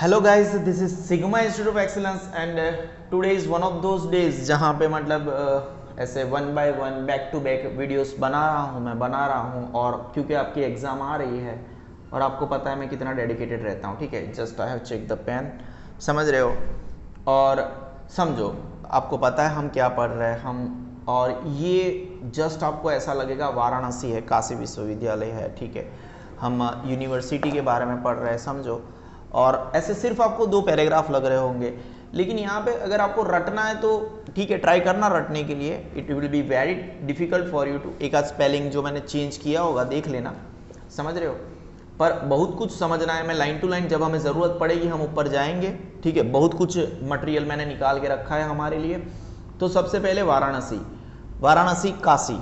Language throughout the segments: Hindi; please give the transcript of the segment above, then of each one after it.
Hello guys, this is sigma institute of excellence and today is one of those days जहाँ पे मतलब ऐसे one by one back to back videos बना रहा हूँ और क्योंकि आपकी एग्ज़ाम आ रही है और आपको पता है मैं कितना डेडिकेटेड रहता हूँ। ठीक है, just I have check the pen, समझ रहे हो। और समझो, आपको पता है हम क्या पढ़ रहे हैं हम, और ये जस्ट आपको ऐसा लगेगा वाराणसी है, काशी विश्वविद्यालय है। ठीक है, हम यूनिवर्सिटी के बारे में पढ़ रहे हैं, समझो। और ऐसे सिर्फ आपको 2 पैराग्राफ लग रहे होंगे, लेकिन यहाँ पे अगर आपको रटना है तो ठीक है, ट्राई करना रटने के लिए। It will be very difficult for you to, एक आध स्पेलिंग जो मैंने चेंज किया होगा देख लेना, समझ रहे हो। पर बहुत कुछ समझना है, मैं लाइन टू लाइन जब हमें ज़रूरत पड़ेगी हम ऊपर जाएंगे। ठीक है, बहुत कुछ मटेरियल मैंने निकाल के रखा है हमारे लिए। तो सबसे पहले वाराणसी काशी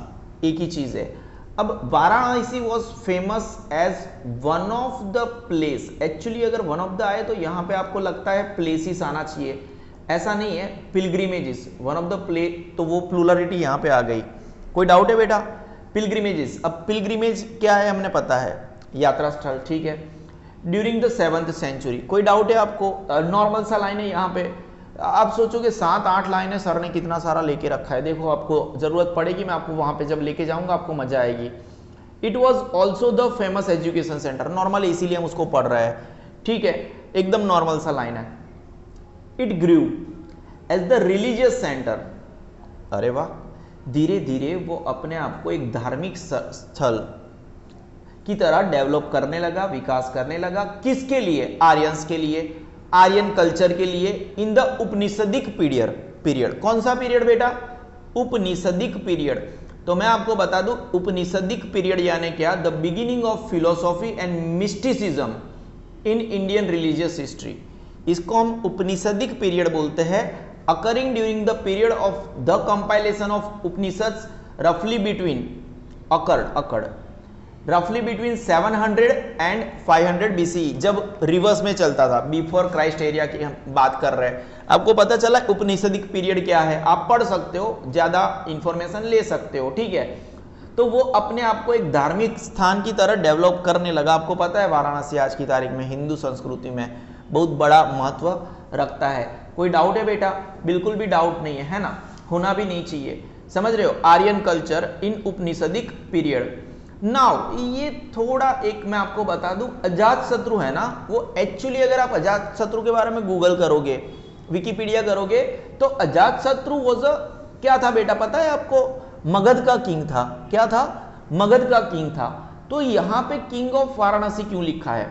एक ही चीज़ है। अब Varanasi was famous as one of the place. Actually अगर वन ऑफ द आए तो यहाँ पे आपको लगता है प्लेसिस आना चाहिए, ऐसा नहीं है, पिलग्रिमेजेस वन ऑफ द प्ले, तो वो प्लूरलिटी यहाँ पे आ गई। कोई डाउट है बेटा? पिलग्रिमेजेस, अब पिलग्रिमेज क्या है हमने पता है, यात्रा स्थल। ठीक है, ड्यूरिंग द 7th सेंचुरी। कोई डाउट है आपको? नॉर्मल सा लाइन है यहाँ पे, आप सोचोगे 7-8 लाइनें सर ने कितना सारा लेके रखा है। देखो, आपको जरूरत पड़ेगी, मैं आपको वहां पे जब लेके जाऊंगा आपको मजा आएगी। It was also the famous education centre, normal इसीलिए हम उसको पढ़ रहे हैं। ठीक है, एकदम नॉर्मल सा लाइन है। It grew as the religious centre. अरे वाह, धीरे धीरे वो अपने आप को एक धार्मिक स्थल की तरह डेवलप करने लगा, विकास करने लगा। किसके लिए? आर्यंस के लिए, आर्यन कल्चर के लिए। In the Upanishadic period. कौन सा पीरियड बेटा? उपनिषदिक पीरियड। तो मैं आपको बता दूं, उपनिषदिक पीरियड यानी क्या? The beginning of philosophy and mysticism in Indian religious history. इसको हम उपनिषदिक पीरियड बोलते हैं। Occurring during the period of the compilation of Upanishads रफली बिटवीन रफली बिटवीन 700 एंड 500 BCE, जब रिवर्स में चलता था, बिफोर क्राइस्ट एरिया की हम बात कर रहे हैं। आपको पता चला उपनिषदिक पीरियड क्या है? आप पढ़ सकते हो, ज्यादा इंफॉर्मेशन ले सकते हो। ठीक है, तो वो अपने आप को एक धार्मिक स्थान की तरह डेवलप करने लगा। आपको पता है वाराणसी आज की तारीख में हिंदू संस्कृति में बहुत बड़ा महत्व रखता है। कोई डाउट है बेटा? बिल्कुल भी डाउट नहीं है ना, होना भी नहीं चाहिए, समझ रहे हो। Aryan culture in Upanishadic period. Now ये थोड़ा एक मैं आपको बता दूं, अजातशत्रु है ना, वो एक्चुअली अगर आप अजातशत्रु के बारे में गूगल करोगे, विकिपीडिया करोगे, तो अजातशत्रु वाज क्या था बेटा पता है आपको? मगध का किंग था। क्या था? मगध का किंग था। तो यहां पे किंग ऑफ वाराणसी क्यों लिखा है?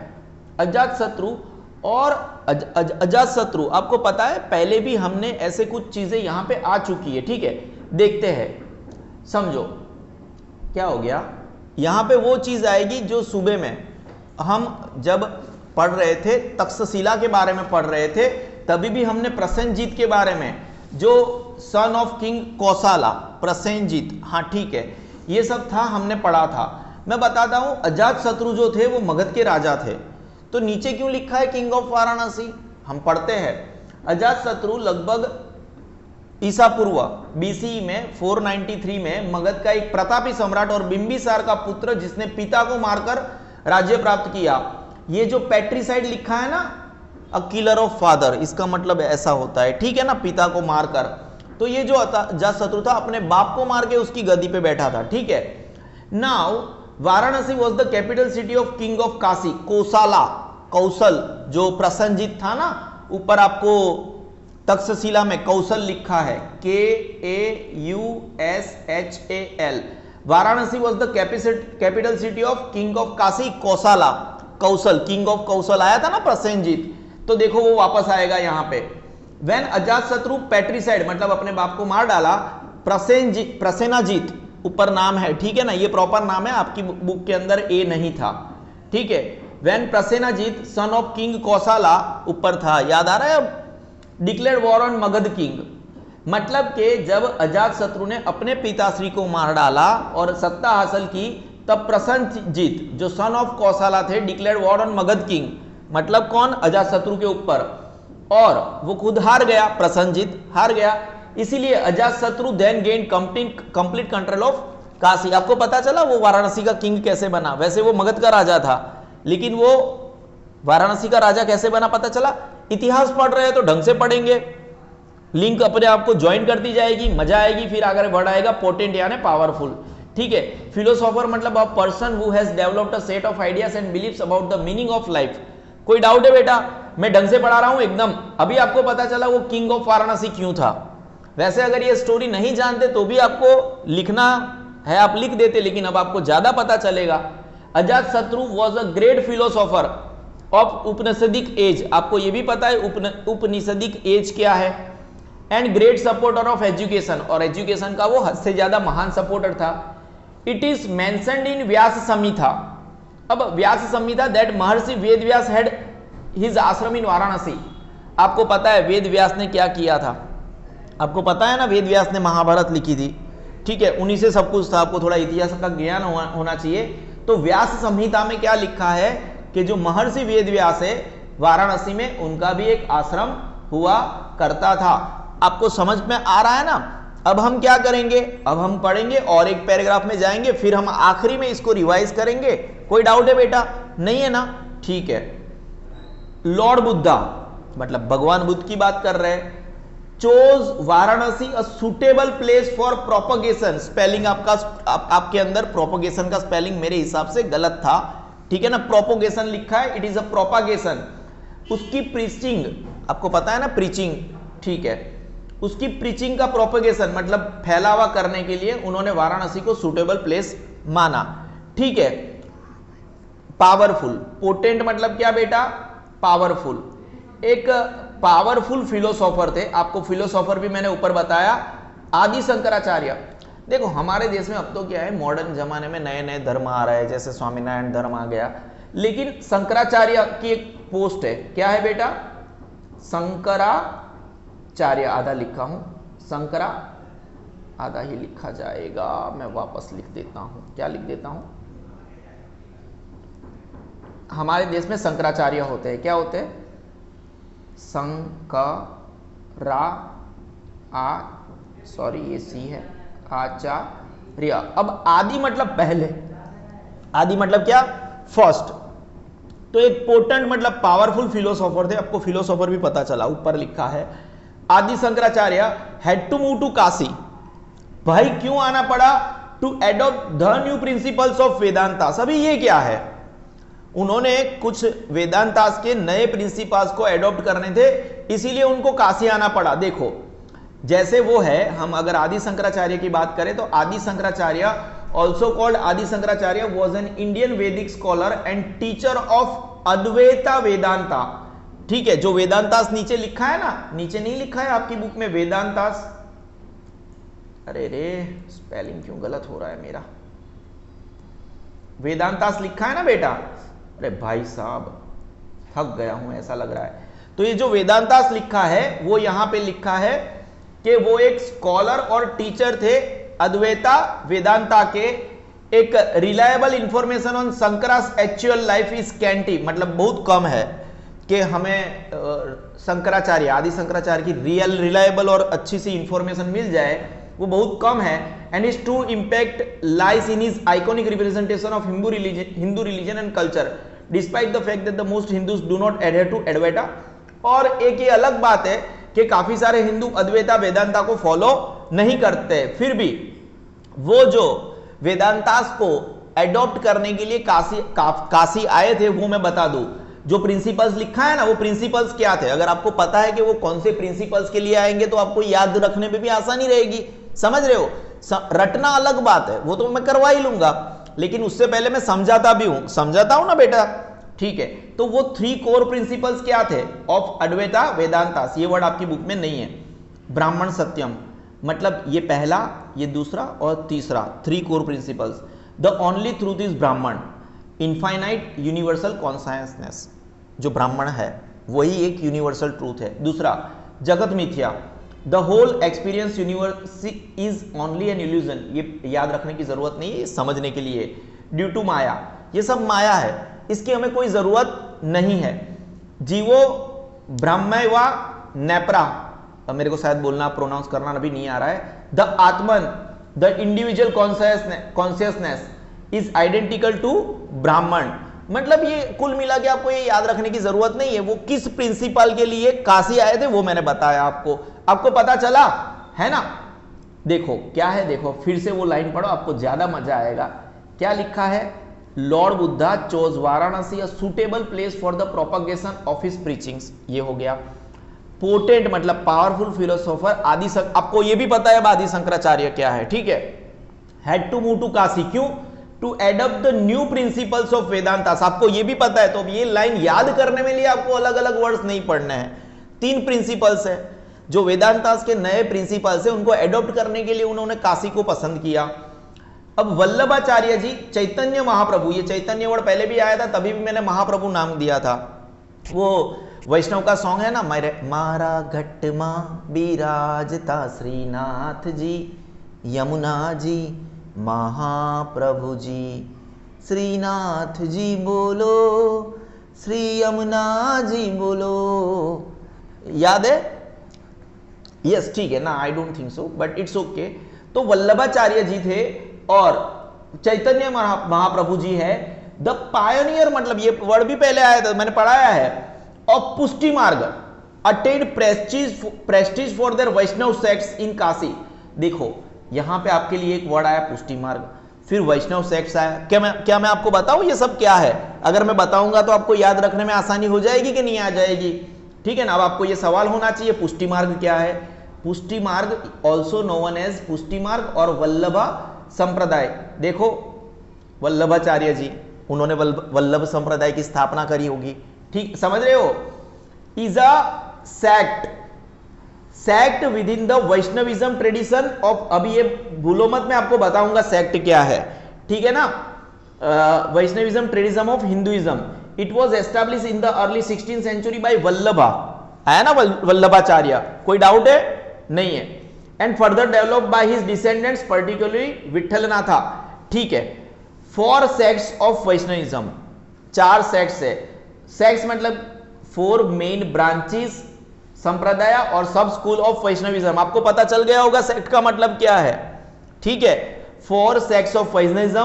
अजातशत्रु। और अजातशत्रु आपको पता है पहले भी हमने ऐसे कुछ चीजें यहां पे आ चुकी है। ठीक है, देखते हैं, समझो क्या हो गया। यहां पे वो चीज आएगी जो सुबह में हम जब पढ़ रहे थे, तक्षशिला के बारे में पढ़ रहे थे, तभी भी हमने प्रसेनजीत के बारे में, जो सन ऑफ किंग कौसाला, प्रसेनजीत, हाँ ठीक है, ये सब था, हमने पढ़ा था। मैं बताता हूं, अजातशत्रु जो थे वो मगध के राजा थे। तो नीचे क्यों लिखा है किंग ऑफ वाराणसी? हम पढ़ते हैं, अजातशत्रु लगभग ईसा पूर्व BCE में 493 में मगध का एक प्रतापी सम्राट और बिंबिसार का पुत्र, जिसने पिता को मारकर राज्य प्राप्त किया। ये जो पैट्रिसाइड लिखा है ना, अ किलर ऑफ फादर, इसका मतलब ऐसा होता है, ठीक है ना, पिता को मारकर। तो ये जो अजातशत्रु था अपने बाप को मार के उसकी गद्दी पे बैठा था। ठीक है, now Varanasi was the capital city of king of Kashi, Kosala, Kaushal, जो प्रसेनजीत था ना, ऊपर आपको तक्षशिला में कौशल लिखा है, KAUSHAL। Varanasi was the capital city of king of Kashi, Kosala, Kaushal, king of Kaushal आया था ना प्रसेनजीत। तो देखो वो वापस आएगा यहाँ पे। व्हेन अजातशत्रु पैट्रिसाइड, मतलब अपने बाप को मार डाला, प्रसेनाजीत ऊपर नाम है, ठीक है ना, ये प्रॉपर नाम है, आपकी बुक के अंदर ए नहीं था। ठीक है, व्हेन प्रसेनाजीत सन ऑफ किंग कौसाला ऊपर था, याद आ रहा है अब? Declare war on Magadh king, मतलब कि जब अजातशत्रु ने अपने पिताश्री को मार डाला और सत्ता हासिल की, तब प्रसेनजीत जो सन ऑफ कौसाला थे declare war on Magadh king, मतलब कौन? अजातशत्रु के ऊपर, और वो खुद हार गया, प्रसेनजीत हार गया। इसीलिए Ajatashatru then gain complete control of Kashi. आपको पता चला वो वाराणसी का किंग कैसे बना? वैसे वो मगध का राजा था, लेकिन वो वाराणसी का राजा कैसे बना पता चला? इतिहास पढ़ रहे हैं तो ढंग से पढ़ेंगे, लिंक अपने आप को ज्वाइन करती जाएगी, मजा आएगी, फिर आगे बढ़ाएगा। पोटेंट यानी पावरफुल, ठीक है। फिलोसोफर मतलब a person who has developed a set of ideas and beliefs about the meaning of life. कोई डाउट है बेटा? मैं ढंग से पढ़ा रहा हूं एकदम। अभी आपको पता चला वो किंग ऑफ वाराणसी क्यों था। वैसे अगर ये स्टोरी नहीं जानते तो भी आपको लिखना है, आप लिख देते, लेकिन अब आपको ज्यादा पता चलेगा। Ajatashatru was a great philosopher of Upanishadic age. आपको ये भी पता है उपनिषदिक एज क्या है। And great supporter of education, और एजुकेशन का वो हद से ज्यादा महान सपोर्टर था। It is mentioned in Vyasa Samhita. अब व्यास संहिता that Maharshi Ved Vyas had his आश्रम इन वाराणसी। आपको पता है वेद व्यास ने क्या किया था? आपको पता है ना, वेद व्यास ने महाभारत लिखी थी, ठीक है, उन्हीं से सब कुछ था। आपको थोड़ा इतिहास का ज्ञान होना चाहिए। तो व्यास संहिता में क्या लिखा है कि जो महर्षि वेद व्यास है वाराणसी में उनका भी एक आश्रम हुआ करता था। आपको समझ में आ रहा है ना? अब हम क्या करेंगे, अब हम पढ़ेंगे और एक पैराग्राफ में जाएंगे, फिर हम आखिरी में इसको रिवाइज करेंगे। कोई डाउट है बेटा? नहीं है ना? ठीक है। लॉर्ड बुद्धा मतलब भगवान बुद्ध की बात कर रहे हैं। Chose Varanasi a suitable place for propagation. Spelling आपका आपके अंदर प्रोपगेशन का स्पेलिंग मेरे हिसाब से गलत था, ठीक है ना? प्रोपोगेशन लिखा है, इट इज अ प्रोपागेशन। उसकी प्रीचिंग, आपको पता है ना प्रीचिंग, ठीक है, उसकी प्रीचिंग का प्रोपोगेशन मतलब फैलावा करने के लिए उन्होंने वाराणसी को सुटेबल प्लेस माना, ठीक है। पावरफुल, पोटेंट मतलब क्या बेटा? पावरफुल। एक पावरफुल फिलोसोफर थे। आपको फिलोसोफर भी मैंने ऊपर बताया, आदि शंकराचार्य। देखो हमारे देश में अब तो क्या है, मॉडर्न जमाने में नए नए धर्म आ रहे हैं, जैसे स्वामीनारायण धर्म आ गया, लेकिन शंकराचार्य की एक पोस्ट है। क्या है बेटा? शंकराचार्य। आधा लिखा हूं, शंकरा आधा ही लिखा जाएगा, मैं वापस लिख देता हूं। क्या लिख देता हूं? हमारे देश में शंकराचार्य होते हैं। क्या होते हैं? सॉरी ये सी है, आचार्य। अब आदि मतलब पहले, आदि मतलब क्या? फर्स्ट। तो एक पोटेंट मतलब पावरफुल फिलोसोफर थे। आपको फिलोसोफर भी पता चला, ऊपर लिखा है Adi Shankaracharya had to move to Kashi. भाई क्यों आना पड़ा? To adopt the new principles of Vedanta. सभी ये क्या है? उन्होंने कुछ वेदांतास के नए प्रिंसिपल्स को एडॉप्ट करने थे, इसीलिए उनको काशी आना पड़ा। देखो जैसे वो है, हम अगर आदि शंकराचार्य की बात करें तो आदि शंकराचार्य ऑल्सो कॉल्ड आदि शंकराचार्य वॉज एन इंडियन वैदिक scholar and teacher of Advaita Vedanta. ठीक है, जो वेदांतास नीचे लिखा है ना, नीचे नहीं लिखा है आपकी बुक में वेदांतास, अरे रे स्पेलिंग क्यों गलत हो रहा है मेरा, वेदांतास लिखा है ना बेटा। अरे भाई साहब थक गया हूं ऐसा लग रहा है। तो ये जो वेदांतास लिखा है वो यहां पे लिखा है कि वो एक स्कॉलर और टीचर थे अद्वैता वेदांता के। एक reliable information on Shankara's actual life is scanty, मतलब बहुत कम है कि हमें शंकराचार्य आदि शंकराचार्य की रिलायबल और अच्छी सी इंफॉर्मेशन मिल जाए, वो बहुत कम है। And his true impact lies in his iconic representation of Hindu religion and culture despite the fact that the most Hindus do not adhere to Advaita. और एक ये अलग बात है कि काफी सारे हिंदू अद्वैता वेदांता को फॉलो नहीं करते, फिर भी वो जो वेदांतास को एडॉप्ट करने के लिए काशी आए थे, वो मैं बता दूं। जो प्रिंसिपल्स लिखा है ना, वो प्रिंसिपल्स क्या थे? अगर आपको पता है कि वो कौन से प्रिंसिपल्स के लिए आएंगे तो आपको याद रखने में भी आसानी रहेगी, समझ रहे हो। रटना अलग बात है, वो तो मैं करवा ही लूंगा, लेकिन उससे पहले मैं समझाता भी हूं, समझाता हूं ना बेटा, ठीक है। तो वो 3 कोर प्रिंसिपल्स क्या थे ऑफ अद्वैता वेदांतास? ये वर्ड आपकी बुक में नहीं है। ब्राह्मण सत्यम मतलब ये पहला, ये दूसरा और तीसरा, 3 core principles. The only truth is ब्राह्मण, इनफाइनाइट यूनिवर्सल कॉन्सायसनेस, जो ब्राह्मण है वही एक यूनिवर्सल ट्रूथ है। दूसरा जगत मिथ्या, the whole experience universe is only an illusion, ये याद रखने की जरूरत नहीं है, समझने के लिए। ड्यू टू माया, ये सब माया है, इसकी हमें कोई जरूरत नहीं है। जीवो ब्रह्म व नेप्रा, अब मेरे को शायद बोलना प्रोनाउंस करना अभी नहीं आ रहा है। The atman, the individual consciousness is identical to Brahman. मतलब ये कुल मिला के आपको ये याद रखने की जरूरत नहीं है वो किस प्रिंसिपल के लिए काशी आए थे वो मैंने बताया आपको पता चला है ना। देखो क्या है, देखो फिर से वो लाइन पढ़ो, आपको ज्यादा मजा आएगा। क्या लिखा है, Lord Buddha chose Varanasi a suitable place for the propagation of his preachings, ये हो गया। पोटेंट मतलब पावरफुल फिलोसोफर आपको ये भी पता है आदि शंकराचार्य क्या है, ठीक है। Had to move to Kashi, क्यों, to adopt the new principles of Vedantas, आपको ये भी पता है। तो अब ये लाइन याद करने में लिए आपको अलग अलग वर्ड्स नहीं पढ़ने हैं। 3 प्रिंसिपल्स है जो वेदांतास के नए प्रिंसिपल्स है, उनको एडॉप्ट करने के लिए उन्होंने काशी को पसंद किया। अब वल्लभाचार्य जी चैतन्य महाप्रभु, ये चैतन्य वर्ड पहले भी आया था, तभी भी मैंने महाप्रभु नाम दिया था। वो वैष्णव का सॉन्ग है ना, मेरे मारा घट मां बिराजता श्रीनाथ जी, यमुना जी महाप्रभु जी, श्रीनाथ जी बोलो, श्री यमुना जी बोलो, याद है? यस ठीक है ना, I don't think so but it's okay. तो वल्लभाचार्य जी थे और चैतन्य महाप्रभु जी है द पायोनियर, मतलब ये वर्ड भी पहले आया था, मैंने पढ़ाया है, of Pushti Marg, attained prestige for their Vaishnav sects in Kashi. देखो यहां पे आपके लिए एक वर्ड आया पुष्टि मार्ग, फिर वैष्णव सेक्ट्स आया। क्या मैं आपको बताऊं ये सब क्या है? अगर मैं बताऊंगा तो आपको याद रखने में आसानी हो जाएगी कि नहीं आ जाएगी, ठीक है ना। अब आपको ये सवाल होना चाहिए पुष्टि मार्ग क्या है। पुष्टि मार्ग ऑल्सो नोन एज पुष्टि मार्ग और वल्लभा संप्रदाय, देखो वल्लभाचार्य जी उन्होंने वल्लभ संप्रदाय की स्थापना करी होगी, ठीक समझ रहे हो। Is a sect with in the Vaishnavism tradition of, अभी ये भूलो मत, मैं आपको बताऊंगा सेक्ट क्या है, ठीक है ना। Vaishnavism tradition of Hinduism, it was establish in the early 16th century by Vallabha, है ना वल्लभाचार्य, कोई डाउट है? नहीं है। And further develop by his descendants particularly Vitthalnatha, ठीक है। 4 सेक्ट्स ऑफ वैष्णविज्म, 4 सेक्ट्स है। सेक्ट्स मतलब 4 मेन ब्रांचेस, संप्रदाय और सब स्कूल ऑफ वैष्णविज्म, आपको पता चल गया होगा सेक्ट का मतलब क्या है, ठीक है। 4 sects of Vaishnavism,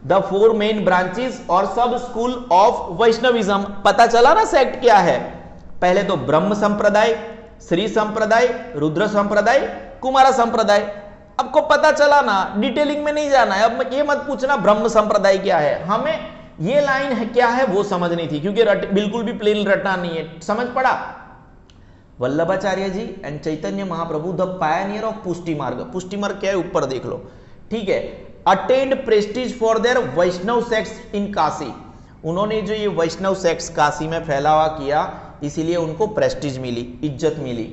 the 4 main branches और सब स्कूल ऑफ वैष्णविज्म, पता चला ना सेक्ट क्या है। पहले तो ब्रह्म संप्रदाय, श्री संप्रदाय, रुद्र संप्रदाय, कुमारा संप्रदाय, आपको पता चला ना, डिटेलिंग में नहीं जाना है। अब ये मत पूछना ब्रह्म संप्रदाय क्या है, हमें ये लाइन है क्या है वो समझनी थी, क्योंकि बिल्कुल भी प्लेन रटना नहीं है, समझ पड़ा। Vallabhacharya ji and Chaitanya Mahaprabhu the pioneer of Pushti Marg, पुष्टि मार्ग क्या है ऊपर देख लो, ठीक है। Attained prestige for their Vaishnav sects in Kashi, उन्होंने जो ये वैष्णव सेक्ट्स काशी में फैलावा किया, इसीलिए उनको प्रेस्टीज मिली, इज्जत मिली।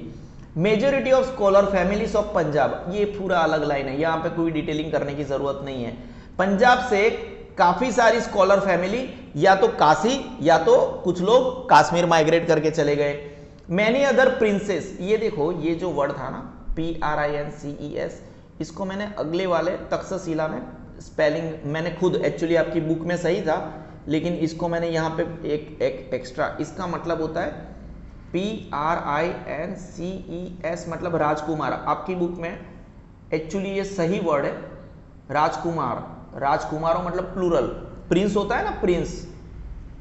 Majority of scholar families of Punjab, ये पूरा अलग लाइन है, यहाँ पे कोई डिटेलिंग करने की जरूरत नहीं है। पंजाब से काफी सारी स्कॉलर फैमिली या तो काशी या तो कुछ लोग कश्मीर माइग्रेट करके चले गए। मैनी अदर प्रिंसेस, ये देखो ये जो वर्ड था ना PRINCES, इसको मैंने अगले वाले तक्षशिला में स्पेलिंग, मैंने खुद एक्चुअली आपकी बुक में सही था लेकिन इसको मैंने यहाँ पे एक एक्स्ट्रा, इसका मतलब होता है PRINCES मतलब राजकुमार, आपकी बुक में एक्चुअली ये सही वर्ड है राजकुमार, राजकुमारों मतलब प्लूरल, प्रिंस होता है ना प्रिंस,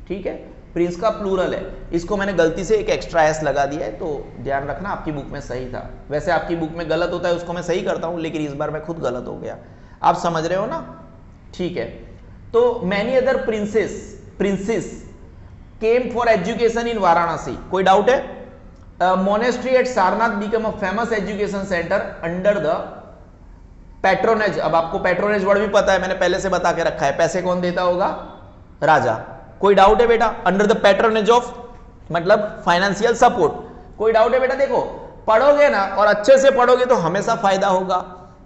ठीक है, प्रिंस का प्लूरल है, इसको मैंने गलती से एक एक्स्ट्रा एस लगा दिया है, तो ध्यान रखना आपकी बुक में सही था। वैसे आपकी बुक में गलत होता है उसको मैं सही करता हूं, लेकिन इस बार मैं खुद गलत हो गया, आप समझ रहे हो ना, ठीक है। तो many other princes came for education in Varanasi, कोई डाउट है? Monastery at Sarnath become a famous education centre under the patronage, अब आपको पैट्रोनेज वर्ड भी पता है, मैंने पहले से बता के रखा है, पैसे कौन देता होगा? राजा, कोई डाउट है बेटा? अंडर द पैट्रोनेज ऑफ मतलब फाइनेंशियल सपोर्ट, कोई डाउट है बेटा? देखो पढ़ोगे ना और अच्छे से पढ़ोगे तो हमेशा फायदा होगा,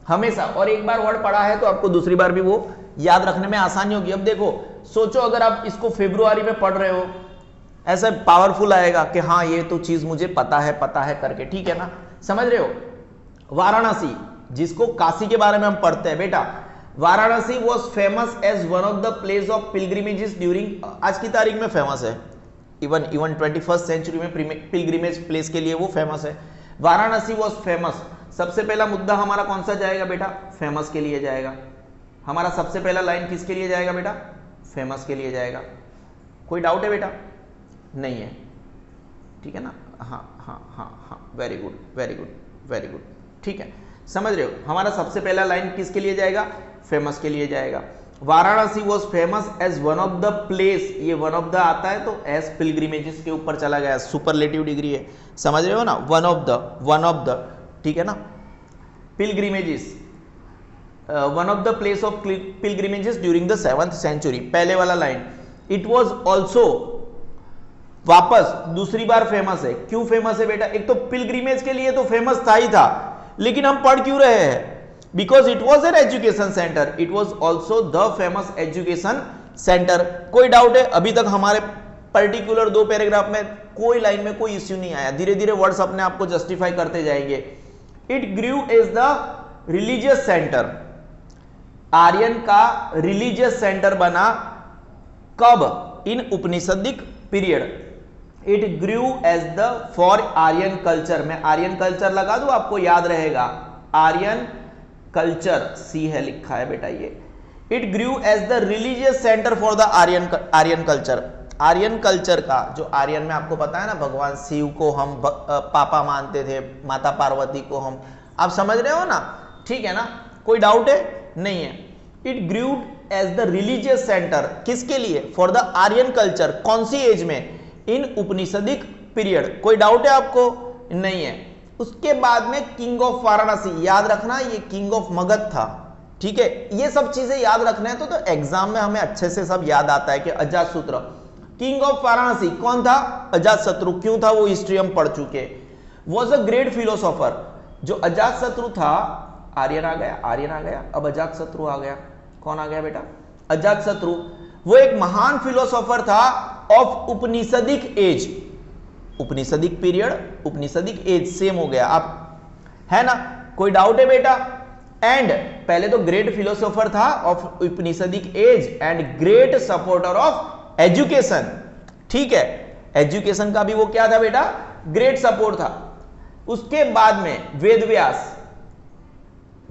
हमेशा, और एक बार वर्ड पढ़ा है तो आपको दूसरी बार भी वो याद रखने में आसानी होगी। अब देखो सोचो अगर आप इसको फरवरी में पढ़ रहे हो, ऐसा पावरफुल आएगा कि हाँ ये तो चीज मुझे पता है करके, ठीक है ना, समझ रहे हो। वाराणसी जिसको काशी के बारे में हम पढ़ते हैं बेटा, Varanasi was famous as one of the place of pilgrimages during, आज की तारीख में फेमस है, इवन 21st सेंचुरी में पिलग्रिमेज प्लेस के लिए वो फेमस है। वाराणसी वॉज फेमस, सबसे पहला मुद्दा हमारा कौन सा जाएगा बेटा? फेमस के लिए जाएगा। हमारा सबसे पहला लाइन किसके लिए जाएगा बेटा? फेमस के लिए जाएगा। कोई डाउट है बेटा? नहीं है, ठीक है ना? हाँ हाँ हाँ हाँ, very good very good very good, ठीक है, समझ रहे हो? हमारा सबसे पहला लाइन किसके लिए जाएगा? फेमस के लिए जाएगा। Varanasi was famous as one of the place, ये वन ऑफ द आता है तो एज पिलग्रिमेजेस के ऊपर चला गया, सुपरलेटिव डिग्री है, समझ रहे हो ना? वन ऑफ द, ठीक है ना? Pilgrimages, one of the place of pilgrimages during the 7th century, पहले वाला लाइन। इट वॉज ऑल्सो, वापस दूसरी बार फेमस है। क्यों फेमस है बेटा? एक तो पिलग्रिमेज के लिए तो फेमस था ही था, लेकिन हम पढ़ क्यों रहे हैं? Because it was an education centre, it was also the famous education centre. कोई डाउट है? अभी तक हमारे पर्टिकुलर 2 पैराग्राफ में कोई लाइन में कोई इश्यू नहीं आया, धीरे धीरे वर्ड्स अपने आप को जस्टिफाई करते जाएंगे। It grew as the religious centre, Aryan का रिलीजियस सेंटर बना कब? In Upanishadic period. It grew as the for Aryan culture, मैं आर्यन कल्चर लगा दूं, आपको याद रहेगा, आर्यन कल्चर, सी है लिखा है बेटा ये। It grew as the religious centre for the Aryan culture, Aryan culture का, जो आर्यन में आपको पता है ना, भगवान शिव को हम पापा मानते थे, माता पार्वती को हम, आप समझ रहे हो ना? ठीक है ना? कोई डाउट है? नहीं है। It grew as the religious centre, किसके लिए? फॉर द आर्यन कल्चर, कौन सी एज में? इन उपनिषदिक पीरियड। कोई डाउट है आपको? नहीं है। उसके बाद में किंग ऑफ वाराणसी, याद रखना ये किंग ऑफ मगध था, ठीक है? ये सब चीजें याद रखना है तो एग्जाम में हमें अच्छे से सब याद आता है कि अजातशत्रु, किंग ऑफ वाराणसी कौन था? अजातशत्रु। क्यों था? वो हिस्ट्री हम पढ़ चुके। वॉज अ ग्रेट फिलोसोफर, जो अजातशत्रु था, आर्यन आ गया, आर्यन आ गया, अब अजातशत्रु आ गया। कौन आ गया बेटा? अजातशत्रु। वो एक महान फिलोसोफर था of Upanishadic age, Upanishadic period, Upanishadic age same हो गया, आप है ना? कोई डाउट है बेटा? एंड पहले तो ग्रेट फिलोसोफर था of Upanishadic age and great supporter of education, ठीक है? एजुकेशन का भी वो क्या था बेटा? ग्रेट सपोर्ट था। उसके बाद में वेदव्यास,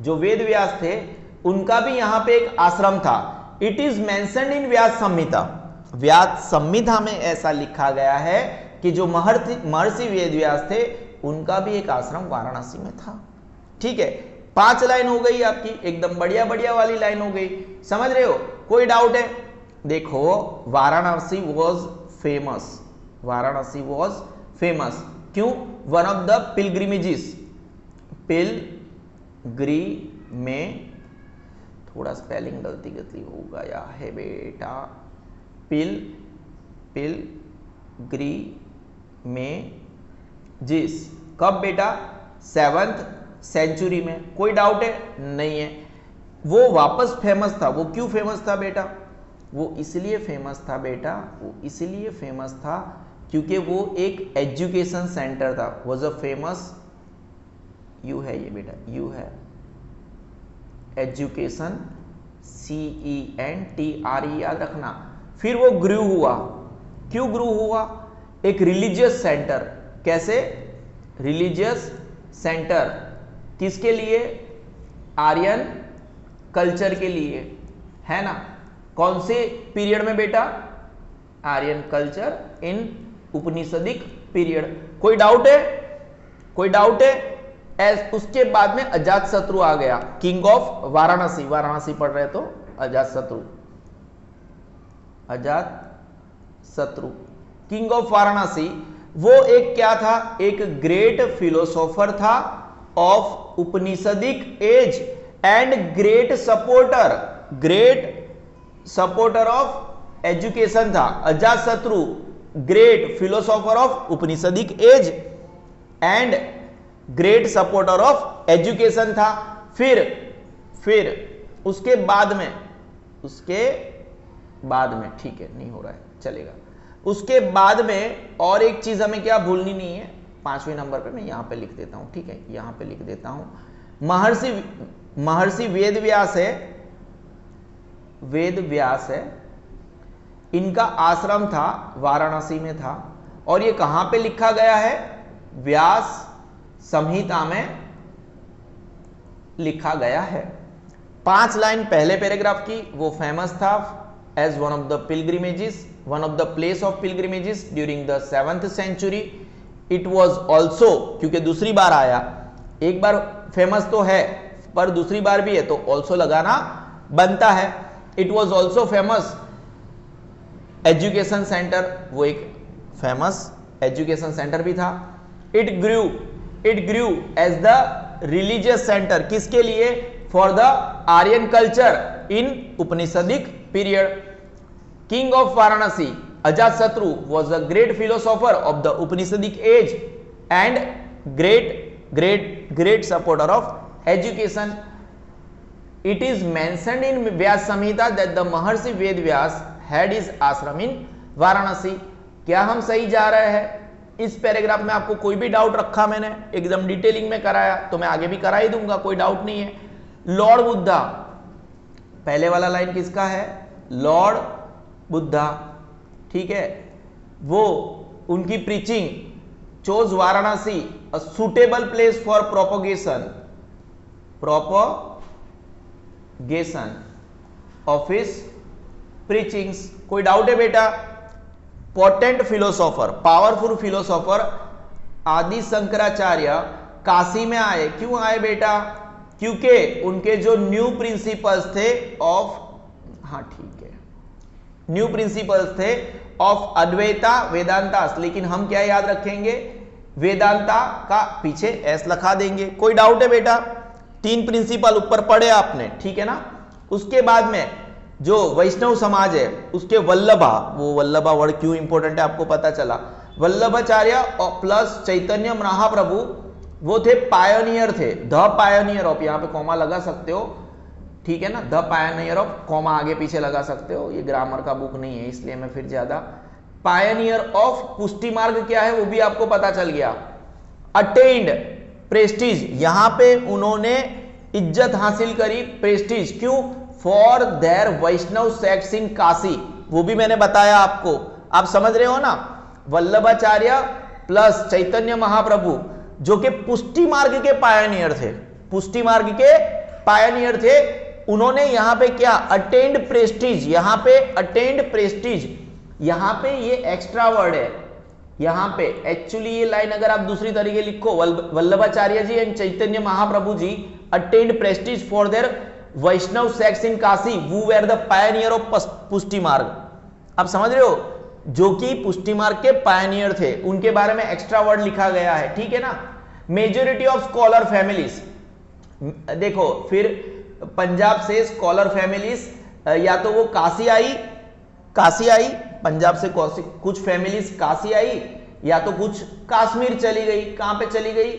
जो वेदव्यास थे, उनका भी यहां पे एक आश्रम था। It is mentioned in Vyasa संहिता, व्यास संहिता में ऐसा लिखा गया है कि जो महर्षि वेदव्यास थे, उनका भी एक आश्रम वाराणसी में था, ठीक है? 5 लाइन हो गई आपकी, एकदम बढ़िया बढ़िया वाली लाइन हो गई, समझ रहे हो? कोई डाउट है? देखो, Varanasi was famous, Varanasi was famous, क्यों? वन ऑफ द पिलग्रिमेजेस, में थोड़ा स्पेलिंग गलती हो गया है बेटा, पिलग्रिमेजेस, कब बेटा? 7th सेंचुरी में। कोई डाउट है? नहीं है। वो वापस फेमस था। वो क्यों फेमस था बेटा? वो इसलिए फेमस था बेटा, वो इसलिए फेमस था क्योंकि वो एक एजुकेशन सेंटर था। वॉज अ फेमस, यू है ये बेटा, यू है एजुकेशन, CENTRE याद रखना। फिर वो ग्रू हुआ। क्यों ग्रू हुआ? एक रिलीजियस सेंटर। कैसे? रिलीजियस सेंटर किसके लिए? आर्यन कल्चर के लिए, है ना? कौन से पीरियड में बेटा? Aryan culture in Upanishadic period. कोई डाउट है? कोई डाउट है? उसके बाद में अजातशत्रु आ गया, किंग ऑफ वाराणसी, वाराणसी पढ़ रहे तो अजातशत्रु, अजातशत्रु किंग ऑफ वाराणसी। वो एक क्या था? एक ग्रेट फिलोसोफर था of Upanishadic age and great supporter of education था। Ajatashatru great philosopher of Upanishadic age and great supporter of education था। फिर उसके बाद में ठीक है, नहीं हो रहा है, चलेगा। उसके बाद में और एक चीज हमें क्या भूलनी नहीं है, 5वें नंबर पे मैं यहां पे लिख देता हूं, ठीक है? यहां पे लिख देता हूं, महर्षि वेदव्यास है, इनका आश्रम था, वाराणसी में था। और ये कहां पे लिखा गया है? व्यास संहिता में लिखा गया है। 5 लाइन पहले पैराग्राफ की, वो फेमस था as one of the pilgrimages one of the place of pilgrimages during the 7th century. It was also, क्योंकि दूसरी बार आया, एक बार फेमस तो है पर दूसरी बार भी है तो also लगाना बनता है. It was also famous education centre, वो एक फेमस एजुकेशन सेंटर भी था. It grew as the religious center, किसके लिए? For the Aryan culture in Upanishadic period. King of Varanasi, Ajatasatru, was a great philosopher of the Upanishadic age and great supporter of education. It is mentioned in Vyas Samhita that the Maharshi Ved Vyas had his ashram in Varanasi. क्या हम सही जा रहे हैं? इस पैराग्राफ में आपको कोई भी डाउट रखा मैंने एकदम डिटेलिंग में कराया तो मैं आगे भी करा ही दूंगा, कोई डाउट नहीं है. लॉर्ड बुद्धा, पहले वाला लाइन किसका है? लॉर्ड बुद्धा, ठीक है. वो उनकी preaching chose Varanasi a suitable place for propagation of his preachings. कोई डाउट है बेटा? Potent philosopher, powerful philosopher Adi Shankaracharya Kashi में आए. क्यों आए बेटा? क्योंकि उनके जो न्यू प्रिंसिपल्स थे ऑफ, हाँ ठीक है, न्यू प्रिंसिपल्स थे ऑफ अद्वैता वेदांता. लेकिन हम क्या याद रखेंगे? वेदांता का पीछे एस लगा देंगे. कोई डाउट है बेटा? 3 प्रिंसिपल ऊपर पढ़े आपने, ठीक है ना. उसके बाद में जो वैष्णव समाज है उसके वल्लभा, वो वल्लभा वर्ड क्यों इंपॉर्टेंट है आपको पता चला. वल्लभाचार्य प्लस चैतन्य महाप्रभु वो थे पायोनियर थे, द पायोनियर ऑफ, यहां पे कॉमा लगा सकते हो, ठीक है ना. द पायोनियर ऑफ, कॉमा आगे पीछे लगा सकते हो, ये ग्रामर का बुक नहीं है इसलिए मैं फिर ज्यादा. पायोनियर ऑफ पुष्टि मार्ग क्या है वो भी आपको पता चल गया. अटेन्ड प्रेस्टीज, यहां पे उन्होंने इज्जत हासिल करी, प्रेस्टीज. क्यों? For their Vaishnav sects in Kashi, वो भी मैंने बताया आपको. आप समझ रहे हो ना. वल्लभाचार्य प्लस चैतन्य महाप्रभु जो कि पुष्टि मार्ग के पायनियर थे, पुष्टि मार्ग के पायनियर थे, उन्होंने यहां पे क्या? Attend Prestige. यहां पे अटेंड प्रेस्टीज, यहां पे ये एक्स्ट्रा वर्ड है. यहां पे एक्चुअली ये लाइन अगर आप दूसरी तरीके लिखो, Vallabhacharya ji and Chaitanya Mahaprabhu ji attained prestige for their Vaishnav sects in Kashi, वो were the pioneer of Pushti मार्ग. आप समझ रहे हो? जो कि पुष्टि मार्ग के पायनियर थे, उनके बारे में एक्स्ट्रा वर्ड लिखा गया है, ठीक है ना. मेजोरिटी ऑफ स्कॉलर फैमिलीज, देखो फिर पंजाब से स्कॉलर फैमिलीज या तो वो काशी आई, पंजाब से कुछ फैमिलीज काशी आई, या तो कुछ कश्मीर चली गई. कहां पे चली गई?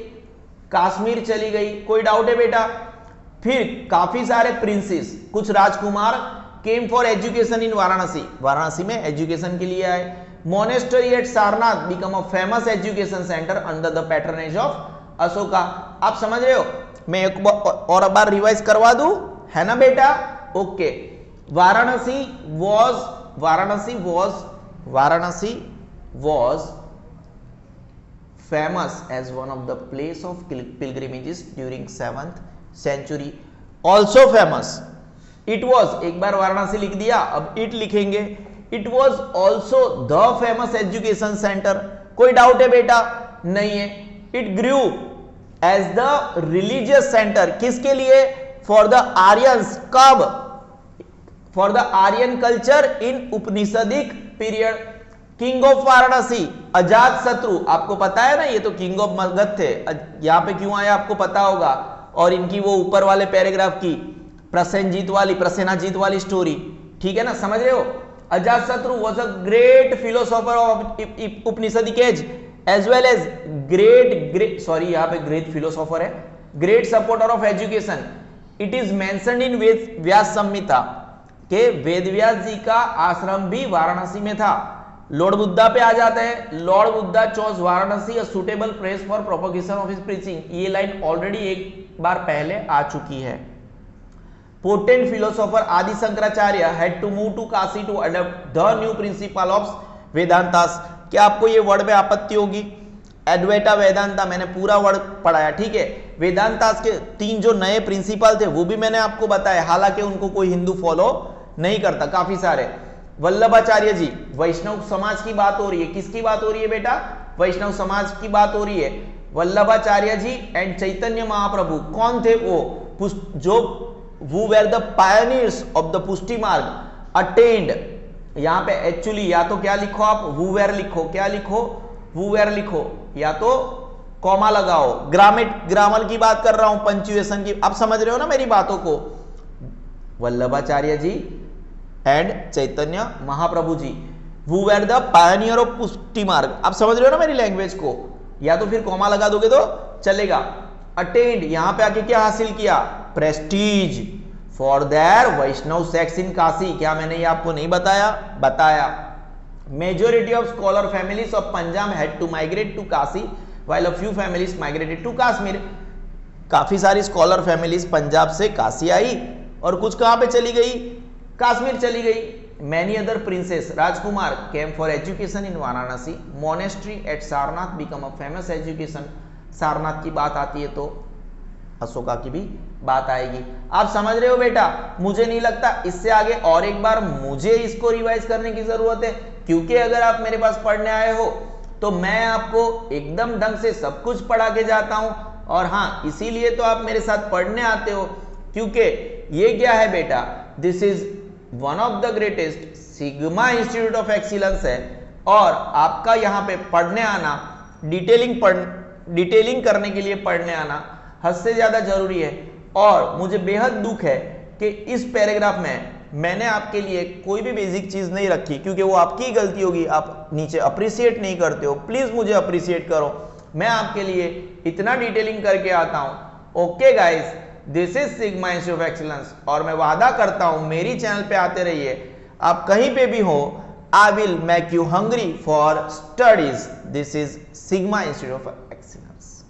कश्मीर चली गई. कोई डाउट है बेटा? फिर काफी सारे प्रिंसेस, कुछ राजकुमार came for education in Varanasi, Varanasi में एजुकेशन के लिए आए. Monastery at Sarnath become a famous education centre under the patronage of Ashoka. आप समझ रहे हो? मैं एक और बार रिवाइज करवा दूं, है ना बेटा? Okay. Varanasi was famous as one of the place of pilgrimages during 7th century. Also famous, it was, एक बार वाराणसी लिख दिया, अब it लिखेंगे. It was also the famous education center. कोई डाउट है बेटा? नहीं है. It grew as the religious center, किसके लिए? For the Aryans. कब? For the Aryan culture in Upanishadic period. King of Varanasi Ajatashatru, आपको पता है ना, ये तो किंग ऑफ मगध थे. यहां पे क्यों आया आपको पता होगा. और इनकी वो ऊपर वाले पैराग्राफ की प्रसेनाजीत वाली स्टोरी, ठीक है ना. समझ रहे हो? Ajatashatru was a great philosopher of Upanishadic age as well as यहाँ पे ग्रेट फिलोसोफर है, great supporter of education. It is mentioned in Vyasa Samhita के वेदव्यास जी का आश्रम भी वाराणसी में था. लॉर्ड बुद्धा पे आ जाते हैं. Lord Buddha chose Varanasi a suitable place for propagation of his preaching. ये लाइन ऑलरेडी एक बार पहले आ चुकी है. Potent philosopher Adi Shankaracharya had to move to Kashi to adopt the new principle of Vedantas. क्या आपको ये वर्ड में आपत्ति होगी? एडवैता वेदांता मैंने पूरा वर्ड पढ़ाया, ठीक है. वेदांतास के 3 जो नए प्रिंसिपल थे वो भी मैंने आपको बताया, हालांकि उनको कोई हिंदू फॉलो नहीं करता, काफी सारे. वल्लभाचार्य जी, वैष्णव समाज की बात हो रही है। किसकी बात हो रही है बेटा? वैष्णव समाज की बात हो रही है। वल्लभाचार्य जी एंड चैतन्य महाप्रभु कौन थे? वो जो who were the pioneers of the पुष्टि मार्ग attained। यहां पे एक्चुअली या तो क्या लिखो आप, who were लिखो, क्या लिखो, who were लिखो, या तो कॉमा लगाओ। ग्रामर की बात कर रहा हूं, पंक्चुएशन की। आप समझ रहे हो ना मेरी बातों को? Vallabhacharya ji and Chaitanya Mahaprabhu ji who were the pioneer of पुष्टि मार्ग। आप समझ रहे हो ना मेरी लैंग्वेज को? या तो फिर कॉमा लगा दोगे तो चलेगा। अटेंड, यहां पे आके क्या हासिल किया? Prestige for their Vaishnav sects in Kashi. क्या मैंने ये आपको नहीं बताया? बताया। Majority of scholar families of Punjab had to migrate to Kashi while a few families migrated to Kashmir. काफी सारी स्कॉलर फैमिलीज पंजाब से काशी आई और कुछ कहां पे चली गई? कश्मीर चली गई। Many other princes, Rajkumar came for education in Varanasi. Monastery at Sarnath become a famous education। Sarnath की बात आती है तो अशोका की भी बात आएगी। आप समझ रहे हो बेटा? मुझे नहीं लगता इससे आगे और एक बार मुझे इसको रिवाइज करने की जरूरत है, क्योंकि अगर आप मेरे पास पढ़ने आए हो तो मैं आपको एकदम ढंग से सब कुछ पढ़ा के जाता हूं। और हाँ, इसीलिए तो आप मेरे साथ पढ़ने आते हो, क्योंकि ये क्या है बेटा? This is one of the greatest sigma institute of excellence है। और आपका यहाँ पे पढ़ने आना, डिटेलिंग करने के लिए पढ़ने आना हद से ज्यादा जरूरी है। और मुझे बेहद दुख है कि इस पैराग्राफ में मैंने आपके लिए कोई भी बेसिक चीज नहीं रखी, क्योंकि वो आपकी गलती होगी। आप नीचे अप्रिशिएट नहीं करते हो, प्लीज मुझे अप्रिशिएट करो। मैं आपके लिए इतना डिटेलिंग करके आता हूं। Okay guys, this is sigma institute of excellence. और मैं वादा करता हूं मेरी चैनल पे आते रहिए। आप कहीं पे भी हो, I will make you hungry for studies. This is sigma institute of excellence.